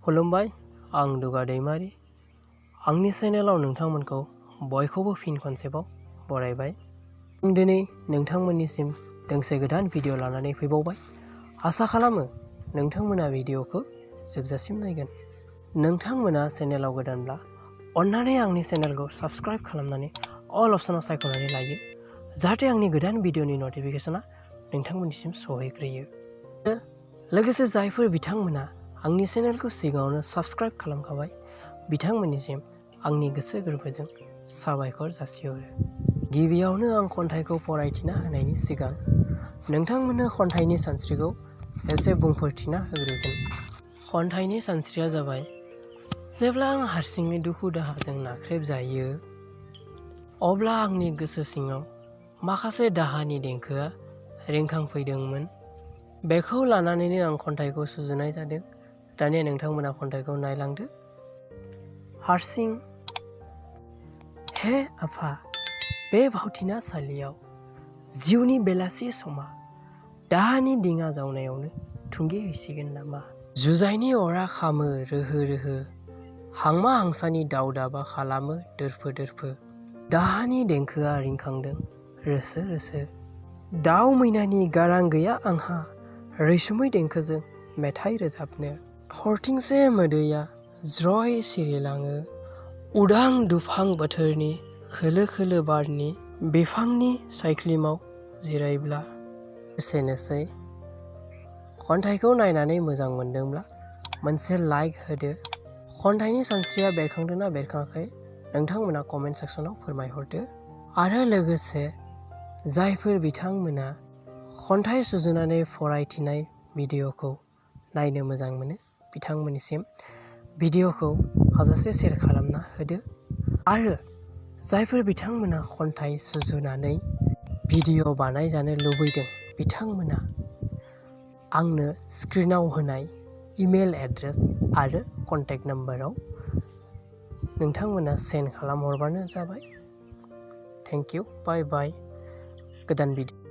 खुलुमबाय आं दुगा दैमारि आंनि चेनेलाव नोंथांमोनखौ बयखौबो फिन खनसेबाव बरायबाय। आं दिनै नोंथांमोननिसिम दोंसे गोदान भिडिअ लानानै फैबावबाय। आसा खालामो नोंथांमोना भिडिअखौ जोबजासिम नायगोन। नोंथांमोना चेनेलाव गोदानब्ला अन्नानै आंनि चेनेलखौ साबस्क्राइब खालामनानै अल अपसनाव सायख'नानै लायो, जाहाथे आंनि गोदान भिडिअनि नटिफिकेसना नोंथांमोननिसिम सहैग्रोयो। लोगोसे जायफोर बिथांमोना आंनि चेनेलखौ सिगाङावनो साबस्क्राइब खालामखाबाय बिथांमोननिसिम आंनि गोसो गोरबोजों साबायखर जासिहरो। गिबियावनो आं खन्थाइखौ फरायथिना होनायनि सिगां नोंथांमोननो खन्थाइनि सानस्रिखौ एसे बुंफोरथिना होग्रोगोन। खन्थाइनि सानस्रिया जाबाय, जेब्ला आं हारसिङै दुखु दाहाजों नाख्रेबजायो अब्ला आंनि गोसो सिङाव माखासे दाहानि देंखोआ रिंखांफैदोंमोन। बेखौ लानानैनो आं खन्थाइखौ सुजुनाय जादों। दानिया नोंथांमोना खन्थाइखौ नायलांदो। हारसिं। हे आफा, बे भावथिना सालियाव जिउनि बेलासि समा दाहानि दिङा जावनायावनो थुंगेहैसिगोन नामा? जुजाइनि अरा खामो रोहो रोहो, हांमा हांसानि दावदाबा खालामो दोरफो दोरफो। दाहानि देंखोआ रिंखांदों रोसो रोसो। दाउ मैनानि गारां गैया आंहा रैसुमै देंखोजों मेथाइ रोजाबनो। थरथिंसे मोदैया ज्रय सिरिलाङो, उदां दुफां बोथोरनि खोलो खोलो बारनि बिफांनि सायख्लिमाव जिरायब्ला। एसेनोसै। खन्थाइखौ नायनानै मोजां मोनदोंब्ला मोनसे लाइक होदो। खन्थाइनि सानस्रिया बेरखांदोंना बेरखाङाखै नोंथांमोना कमेन्ट सेक्सनाव फोरमायहरदो। आरो लोगोसे जायफोर बिथांमोना खन्थाइ सुजुनानै फरायथिनाय भिडिअखौ नायनो मोजां मोनो बिथांमोननिसिम भिडिअखौ हाजासे शेयार खालामना होदो। आरो जायफोर बिथांमोना खन्थाइ सुजुनानै भिडिअ बानायजानो लुबैदों बिथांमोना आंनो स्क्रिनाव होनाय इमेल एड्रेस आरो कन्टेक्ट नाम्बाराव नोंथांमोना सेन्ड खालामहरबानो जाबाय। थेंक इउ, बाय बाय। गोदान भिडिअ